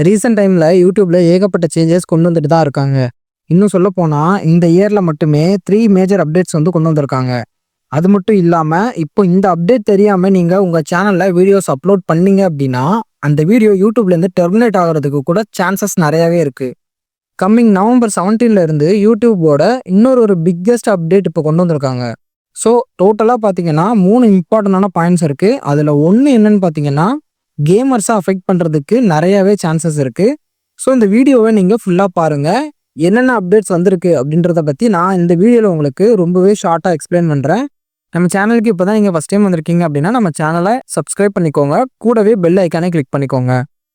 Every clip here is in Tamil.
ரீசென்ட் டைம்ல யூடியூப்ல ஏகப்பட்ட சேஞ்சஸ் கொண்டு வந்துட்டு தான் இருக்காங்க. இன்னும் சொல்லப்போனா, இந்த இயர்ல மட்டுமே 3 மேஜர் அப்டேட்ஸ் வந்து கொண்டு வந்திருக்காங்க. அது மட்டும் இல்லாம, இப்போ இந்த அப்டேட் தெரியாம நீங்க உங்க சேனல்ல வீடியோஸ் அப்லோட் பண்ணீங்க அப்படின்னா, அந்த வீடியோ யூடியூப்லேருந்து டெர்மினேட் ஆகுறதுக்கு கூட சான்சஸ் நெறையாவே இருக்கு. கம்மிங் நவம்பர் 17ல இருந்து யூடியூபோட இன்னொரு பிக்கெஸ்ட் அப்டேட் இப்போ கொண்டு வந்திருக்காங்க. ஸோ டோட்டலா பார்த்தீங்கன்னா 3 இம்பார்ட்டன்டான பாயிண்ட்ஸ் இருக்கு. அதுல 1 என்னன்னு பார்த்தீங்கன்னா, கேமர்ஸ அஃபெக்ட் பண்றதுக்கு நெறையாவே சான்சஸ் இருக்கு. ஸோ இந்த வீடியோவ நீங்க ஃபுல்லா பாருங்க. என்னென்ன அப்டேட்ஸ் வந்திருக்கு அப்படின்றத பத்தி நான் இந்த வீடியோல உங்களுக்கு ரொம்பவே ஷார்ட்டா எக்ஸ்பிளைன் பண்றேன். நம்ம சேனலுக்கு இப்போ தான் நீங்க ஃபர்ஸ்ட் டைம் வந்திருக்கீங்க அப்படின்னா, நம்ம சேனலை சப்ஸ்கிரைப் பண்ணிக்கோங்க. கூடவே பெல் ஐக்கானை கிளிக் பண்ணிக்கோங்க.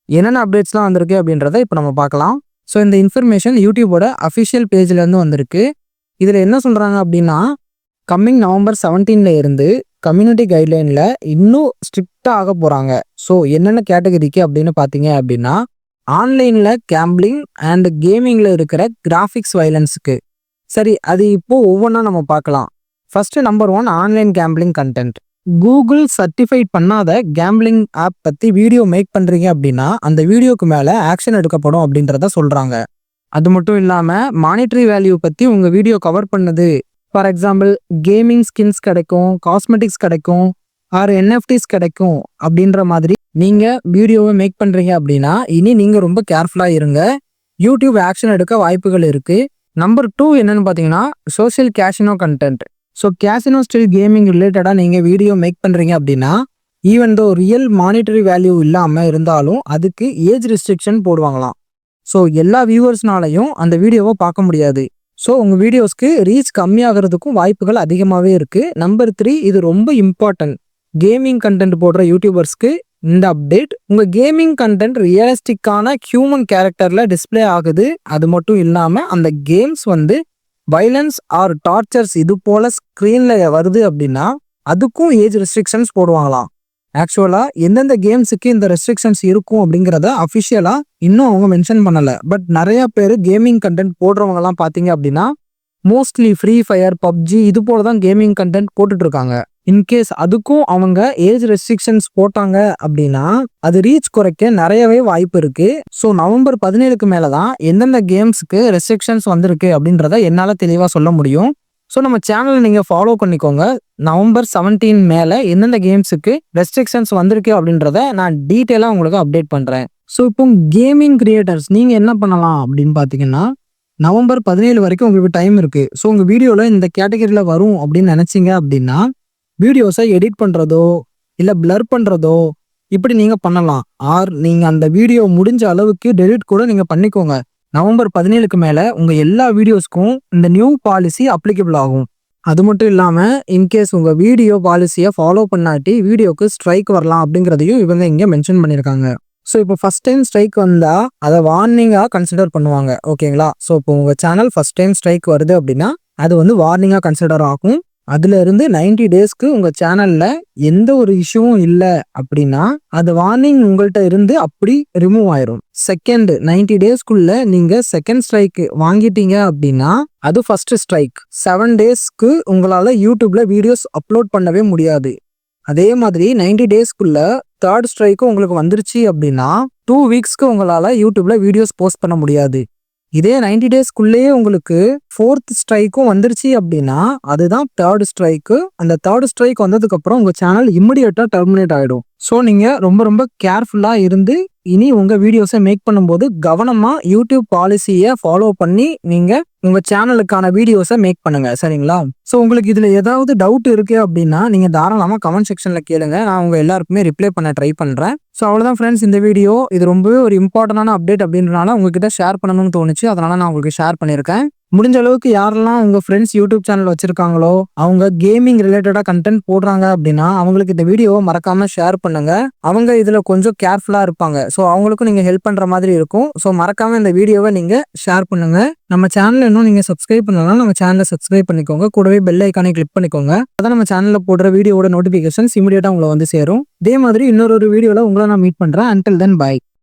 என்னென்ன அப்டேட்ஸ்லாம் வந்திருக்கு அப்படின்றத இப்போ நம்ம பார்க்கலாம். ஸோ இந்த இன்ஃபர்மேஷன் யூடியூபோட அஃபிஷியல் பேஜ்ல இருந்து வந்திருக்கு. இதுல என்ன சொல்றாங்க அப்படின்னா, கம்மிங் நவம்பர் 17ல இருந்து கம்யூனிட்டி கைட்லைன்ல இன்னும் ஸ்ட்ரிக்டா ஆக போறாங்க. ஸோ என்னென்ன கேட்டகரிக்கு அப்படின்னு பார்த்தீங்க அப்படின்னா, ஆன்லைன்ல கேம்பிளிங் அண்ட் கேமிங்ல இருக்கிற கிராஃபிக்ஸ் வயலன்ஸுக்கு. சரி, அது இப்போ ஒவ்வொன்றா நம்ம பார்க்கலாம். First number 1 online gambling content. Google certified பண்ணாத கேம்பிளிங் ஆப் பத்தி வீடியோ மேக் பண்றீங்க அப்படின்னா, அந்த வீடியோக்கு மேல ஆக்ஷன் எடுக்கப்படும் அப்படின்றத சொல்றாங்க. அது மட்டும் இல்லாம மானிட்டரி வேல்யூ பத்தி உங்க வீடியோ கவர் பண்ணுது. ஃபார் எக்ஸாம்பிள் கேமிங் ஸ்கின்ஸ் கிடைக்கும், காஸ்மெட்டிக்ஸ் கிடைக்கும், ஆர் என்எஃப்டிஸ் கிடைக்கும் அப்படின்ற மாதிரி நீங்க வீடியோவை மேக் பண்றீங்க அப்படின்னா, இனி நீங்க ரொம்ப கேர்ஃபுல்லா இருங்க. யூடியூப் ஆக்ஷன் எடுக்க வாய்ப்புகள் இருக்கு. நம்பர் 2 என்னன்னு பார்த்தீங்கன்னா, social casino content. So casino still gaming ரிலேட்டடா நீங்க வீடியோ மேக் பண்றீங்க அப்படின்னா, even though real monetary value இல்லாம இருந்தாலும் அதுக்கு ஏஜ் ரெஸ்ட்ரிக்ஷன் போடுவாங்களாம். ஸோ எல்லா வியூவர்ஸ்னாலையும் அந்த வீடியோவை பார்க்க முடியாது. ஸோ உங்க வீடியோஸ்க்கு ரீச் கம்மியாகிறதுக்கும் வாய்ப்புகள் அதிகமாகவே இருக்கு. நம்பர் 3 இது ரொம்ப இம்பார்ட்டன்ட். கேமிங் கண்டென்ட் போடுற யூடியூபர்ஸ்க்கு இந்த அப்டேட். உங்க கேமிங் கண்டென்ட் ரியலிஸ்டிக்கான ஹியூமன் கேரக்டர்ல டிஸ்பிளே ஆகுது. அது மட்டும் இல்லாம அந்த கேம்ஸ் வந்து வைலன்ஸ் ஆர் டார்ச்சர்ஸ் இது போல ஸ்கிரீன்ல வருது அப்படின்னா, அதுக்கும் ஏஜ் ரெஸ்ட்ரிக்ஷன்ஸ் போடுவாங்களாம். ஆக்சுவலா எந்தெந்த கேம்ஸுக்கு இந்த ரெஸ்ட்ரிக்ஷன்ஸ் இருக்கும் அப்படிங்கிறத அஃபிஷியலா இன்னும் அவங்க மென்ஷன் பண்ணல. பட் நிறைய பேர் கேமிங் கண்டென்ட் போடுறவங்கலாம் பார்த்தீங்க அப்படின்னா, மோஸ்ட்லி ஃப்ரீ ஃபயர், பப்ஜி இது போல தான் கேமிங் கண்டென்ட் போட்டுட்டு இருக்காங்க. இன்கேஸ் அதுக்கும் அவங்க ஏஜ் ரெஸ்ட்ரிக்ஷன்ஸ் போட்டாங்க அப்படின்னா, அது ரீச் குறைக்க நிறையவே வாய்ப்பு இருக்கு. ஸோ நவம்பர் 17க்கு மேல தான் எந்தெந்த கேம்ஸுக்கு ரெஸ்ட்ரிக்ஷன்ஸ் வந்திருக்கு அப்படின்றத என்னால் தெளிவாக சொல்ல முடியும். ஸோ நம்ம சேனலை நீங்கள் ஃபாலோ பண்ணிக்கோங்க. நவம்பர் 17 மேலே எந்தெந்த கேம்ஸுக்கு ரெஸ்ட்ரிக்ஷன்ஸ் வந்திருக்கு அப்படின்றத நான் டீட்டெயிலாக உங்களுக்கு அப்டேட் பண்ணுறேன். ஸோ இப்போ கேமிங் கிரியேட்டர்ஸ் நீங்கள் என்ன பண்ணலாம் அப்படின்னு பார்த்தீங்கன்னா, நவம்பர் 17 வரைக்கும் உங்களுக்கு டைம் இருக்குது. ஸோ உங்கள் வீடியோவில் இந்த கேட்டகரியில் வரும் அப்படின்னு நினச்சிங்க அப்படின்னா, வீடியோஸை எடிட் பண்ணுறதோ இல்லை பிளர் பண்ணுறதோ இப்படி நீங்கள் பண்ணலாம். ஆர் நீங்கள் அந்த வீடியோ முடிஞ்ச அளவுக்கு டெலிட் கூட நீங்கள் பண்ணிக்கோங்க. நவம்பர் 17க்கு மேலே உங்கள் எல்லா வீடியோஸ்க்கும் இந்த நியூ பாலிசி அப்ளிகபிள் ஆகும். அது மட்டும் இல்லாமல் இன்கேஸ் உங்கள் வீடியோ பாலிசியை ஃபாலோ பண்ணாட்டி வீடியோக்கு ஸ்ட்ரைக் வரலாம் அப்படிங்கிறதையும் இவங்க இங்கே மென்ஷன் பண்ணியிருக்காங்க. ஸோ இப்போ ஃபஸ்ட் டைம் ஸ்ட்ரைக் வந்தால் அதை வார்னிங்காக கன்சிடர் பண்ணுவாங்க. ஓகேங்களா? ஸோ இப்போ உங்கள் சேனல் ஃபஸ்ட் டைம் ஸ்ட்ரைக் வருது அப்படின்னா அது வந்து வார்னிங்காக கன்சிடர் ஆகும். அதுல இருந்து 90 டேஸ்க்கு உங்க சேனல்ல எந்த ஒரு இஷ்யூவும் இல்லை அப்படின்னா அது வார்னிங் உங்கள்கிட்ட இருந்து அப்படி ரிமூவ் ஆயிரும். செகண்ட் 90 டேஸ்க்குள்ள நீங்க செகண்ட் ஸ்ட்ரைக் வாங்கிட்டீங்க அப்படின்னா அது ஃபர்ஸ்ட் ஸ்ட்ரைக். 7 டேஸ்க்கு உங்களால யூடியூப்ல வீடியோஸ் அப்லோட் பண்ணவே முடியாது. அதே மாதிரி 90 டேஸ்க்குள்ள தேர்ட் ஸ்ட்ரைக்கும் உங்களுக்கு வந்துருச்சு அப்படின்னா 2 வீக்ஸ்க்கு உங்களால யூடியூப்ல வீடியோஸ் போஸ்ட் பண்ண முடியாது. இதே 90 டேஸ்க்குள்ளேயே உங்களுக்கு 4th ஸ்ட்ரைக்கும் வந்துருச்சு அப்படின்னா அதுதான் தேர்ட் ஸ்ட்ரைக்கு. அந்த தேர்ட் ஸ்ட்ரைக் வந்ததுக்கு அப்புறம் உங்க சேனல் இமிடியேட்டா டெர்மினேட் ஆயிடும். ஸோ நீங்க ரொம்ப கேர்ஃபுல்லா இருந்து இனி உங்க வீடியோஸை மேக் பண்ணும்போது கவனமா யூடியூப் பாலிசியை ஃபாலோ பண்ணி நீங்க உங்க சேனலுக்கான வீடியோஸை மேக் பண்ணுங்க. சரிங்களா? ஸோ உங்களுக்கு இதுல ஏதாவது டவுட் இருக்கு அப்படின்னா நீங்க தாராளமா கமெண்ட் செக்ஷன்ல கேளுங்க. நான் உங்க எல்லாருக்குமே ரிப்ளை பண்ண ட்ரை பண்றேன். ஸோ அவ்வளோதான் ஃப்ரெண்ட்ஸ், இந்த வீடியோ இது ரொம்பவே ஒரு இம்பார்ட்டன்டான அப்டேட் அப்படின்றனால உங்ககிட்ட ஷேர் பண்ணணும்னு தோணுச்சு. அதனால நான் உங்களுக்கு ஷேர் பண்ணியிருக்கேன். முடிஞ்ச அளவுக்கு யாரெல்லாம் உங்க ஃப்ரெண்ட்ஸ் யூடியூப் சேனல் வச்சிருக்காங்களோ அவங்க கேமிங் ரிலேட்டடா கண்டென்ட் போடுறாங்க அப்படின்னா அவங்களுக்கு இந்த வீடியோவை மறக்காம ஷேர் பண்ணுங்க. அவங்க இதுல கொஞ்சம் கேர்ஃபுல்லா இருப்பாங்க. ஸோ அவங்களுக்கும் நீங்க ஹெல்ப் பண்ற மாதிரி இருக்கும். ஸோ மறக்காம இந்த வீடியோவை நீங்க ஷேர் பண்ணுங்க. நம்ம சேனல் இன்னும் நீங்க சப்ஸ்கிரைப் பண்ணலாம், நம்ம சேனலை சப்ஸ்கிரைப் பண்ணிக்கோங்க. கூடவே பெல் ஐக்கானை கிளிக் பண்ணிக்கோங்க. அதான் நம்ம சேனல்ல போடுற வீடியோட நோட்டிபிகேஷன்ஸ் இமிடியேட்டா உங்களை வந்து சேரும். இதே மாதிரி இன்னொரு வீடியோல உங்களை நான் மீட் பண்றேன். Until then, bye.